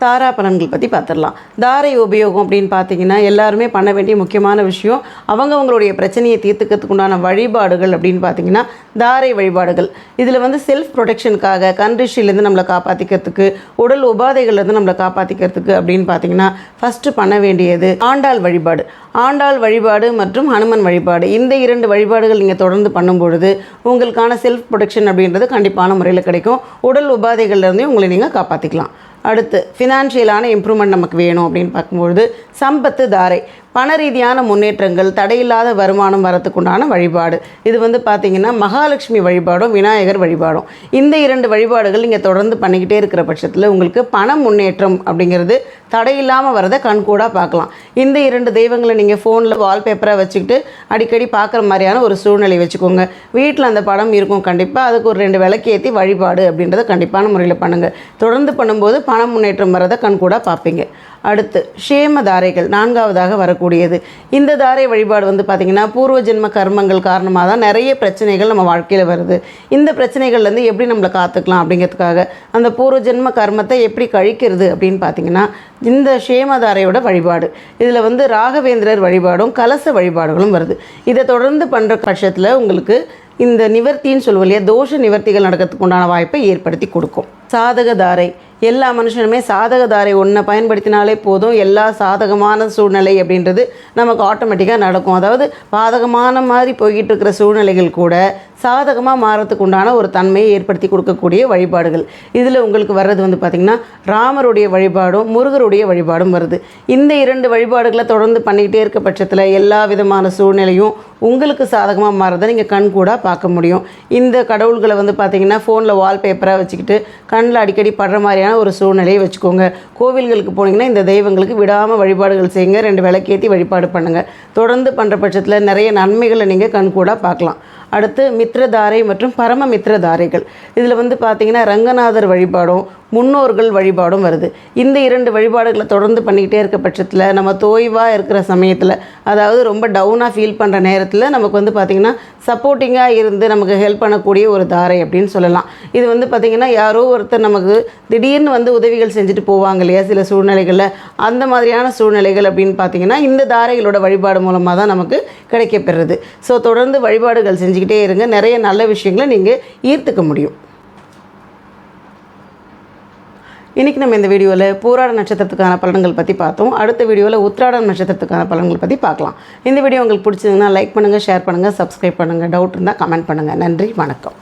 தாரா பலன்கள் பற்றி பார்த்துடலாம். தாரை உபயோகம் அப்படின்னு பார்த்தீங்கன்னா எல்லாருமே பண்ண வேண்டிய முக்கியமான விஷயம். அவங்களுடைய பிரச்சனையை தீர்த்துக்கிறதுக்கு உண்டான வழிபாடுகள் அப்படின்னு பார்த்தீங்கன்னா தாரை வழிபாடுகள். இதில் வந்து செல்ஃப் ப்ரொடெக்ஷனுக்காக கண்ட்ரிஷிலேருந்து நம்மளை காப்பாற்றிக்கிறதுக்கு, உடல் உபாதைகள்லேருந்து நம்மளை காப்பாற்றிக்கிறதுக்கு அப்படின்னு பார்த்தீங்கன்னா ஃபஸ்ட்டு பண்ண வேண்டியது ஆண்டாள் வழிபாடு. ஆண்டாள் வழிபாடு மற்றும் ஹனுமன் வழிபாடு, இந்த 2 வழிபாடுகள் நீங்கள் தொடர்ந்து பண்ணும்பொழுது உங்களுக்கான செல்ஃப் ப்ரொடெக்ஷன் அப்படின்றது கண்டிப்பான முறையில் கிடைக்கும். உடல் உபாதைகள்லேருந்து உங்களை நீங்கள் காப்பாற்றிக்கலாம். அடுத்து ஃபினான்ஷியலான இம்ப்ரூவ்மெண்ட் நமக்கு வேணும் அப்படின்னு பார்க்கும்பொழுது சம்பத்து தாரை, பண ரீதியான முன்னேற்றங்கள், தடையில்லாத வருமானம் வரத்துக்குண்டான வழிபாடு. இது வந்து பார்த்திங்கன்னா மகாலட்சுமி வழிபாடும் விநாயகர் வழிபாடும். இந்த 2 வழிபாடுகள் நீங்கள் தொடர்ந்து பண்ணிக்கிட்டே இருக்கிற பட்சத்தில் உங்களுக்கு பண முன்னேற்றம் அப்படிங்கிறது தடையில்லாமல் வரதை கண்கூடாக பார்க்கலாம். இந்த 2 தெய்வங்களை நீங்கள் ஃபோனில் வால்பேப்பராக வச்சுக்கிட்டு அடிக்கடி பார்க்குற மாதிரியான ஒரு சூழ்நிலை வச்சுக்கோங்க. வீட்டில் அந்த படம் இருக்கும் கண்டிப்பாக, அதுக்கு ஒரு 2 விளக்கேற்றி வழிபாடு அப்படின்றத கண்டிப்பான முறையில் பண்ணுங்கள். தொடர்ந்து பண்ணும்போது பண முன்னேற்றம் வரதை கண்கூடாக பார்ப்பீங்க. அடுத்து ஷேம தாரைகள் 4வதாக வரக்கூடியது. இந்த தாரை வழிபாடு வந்து பார்த்திங்கன்னா பூர்வ ஜென்ம கர்மங்கள் காரணமாக தான் நிறைய பிரச்சனைகள் நம்ம வாழ்க்கையில் வருது. இந்த பிரச்சனைகள்லேருந்து எப்படி நம்மளை காத்துக்கலாம் அப்படிங்கிறதுக்காக அந்த பூர்வ ஜென்ம கர்மத்தை எப்படி கழிக்கிறது அப்படின்னு பார்த்திங்கன்னா இந்த ஷேமதாரையோட வழிபாடு. இதில் வந்து ராகவேந்திரர் வழிபாடும் கலச வழிபாடுகளும் வருது. இதை தொடர்ந்து பண்ணுற பட்சத்தில் உங்களுக்கு இந்த நிவர்த்தின்னு சொல்லுவோம் இல்லையா, தோஷ நிவர்த்திகள் நடக்கிறதுக்கு உண்டான வாய்ப்பை ஏற்படுத்தி கொடுக்கும். சாதக தாரை, எல்லா மனுஷனுமே சாதக தாரை ஒன்றை பயன்படுத்தினாலே போதும், எல்லா சாதகமான சூழ்நிலை அப்படின்றது நமக்கு ஆட்டோமேட்டிக்காக நடக்கும். அதாவது பாதகமான மாதிரி போய்கிட்டு இருக்கிற சூழ்நிலைகள் கூட சாதகமாக மாறத்துக்கு உண்டான ஒரு தன்மையை ஏற்படுத்தி கொடுக்கக்கூடிய வழிபாடுகள். இதில் உங்களுக்கு வர்றது வந்து பார்த்திங்கன்னா ராமருடைய வழிபாடும் முருகருடைய வழிபாடும் வருது. இந்த 2 வழிபாடுகளை தொடர்ந்து பண்ணிக்கிட்டே இருக்க பட்சத்தில் எல்லா விதமான சூழ்நிலையும் உங்களுக்கு சாதகமாக மாறதை நீங்கள் கண்கூடாக பார்க்க முடியும். இந்த கடவுள்களை வந்து பார்த்திங்கன்னா ஃபோனில் வால்பேப்பராக வச்சுக்கிட்டு கண்ணில் அடிக்கடி படுற மாதிரியான ஒரு சூழ்நிலையை வச்சுக்கோங்க. கோவில்களுக்கு போனீங்கன்னா இந்த தெய்வங்களுக்கு விடாமல் வழிபாடுகள் செய்யுங்க. 2 விளக்கேற்றி வழிபாடு பண்ணுங்கள். தொடர்ந்து பண்ணுற பட்சத்தில் நிறைய நன்மைகளை நீங்கள் கண்கூடாக பார்க்கலாம். அடுத்து மித்ரதாரை மற்றும் பரம மித்ரதாரைகள். இதில் வந்து பார்த்திங்கன்னா ரங்கநாதர் வழிபாடும் முன்னோர்கள் வழிபாடும் வருது. இந்த 2 வழிபாடுகளை தொடர்ந்து பண்ணிக்கிட்டே இருக்க பட்சத்தில் நம்ம தோய்வாக இருக்கிற சமயத்தில், அதாவது ரொம்ப டவுனாக ஃபீல் பண்ணுற நேரத்தில் நமக்கு வந்து பார்த்திங்கன்னா சப்போர்ட்டிங்காக இருந்து நமக்கு ஹெல்ப் பண்ணக்கூடிய ஒரு தாரை அப்படின்னு சொல்லலாம். இது வந்து பார்த்திங்கன்னா யாரோ ஒருத்தர் நமக்கு திடீர்னு வந்து உதவிகள் செஞ்சுட்டு போவாங்க இல்லையா சில சூழ்நிலைகளில், அந்த மாதிரியான சூழ்நிலைகள் அப்படின்னு பார்த்திங்கன்னா இந்த தாரைகளோட வழிபாடு மூலமாக தான் நமக்கு கிடைக்கப்பெறுறது. ஸோ தொடர்ந்து வழிபாடுகள் செஞ்சுக்கிட்டே இருங்க, நிறைய நல்ல விஷயங்களை நீங்கள் ஈர்த்துக்க முடியும். இன்றைக்கி நம்ம இந்த வீடியோவில் பூராட நட்சத்திரத்துக்கான பலன்கள் பற்றி பார்த்தோம். அடுத்த வீடியோவில் உத்திராட நட்சத்திரத்துக்கான பலன்கள் பற்றி பார்க்கலாம். இந்த வீடியோ உங்களுக்கு பிடிச்சதுன்னா லைக் பண்ணுங்கள், ஷேர் பண்ணுங்கள், சப்ஸ்கிரைப் பண்ணுங்கள். டவுட் இருந்தால் கமெண்ட் பண்ணுங்கள். நன்றி, வணக்கம்.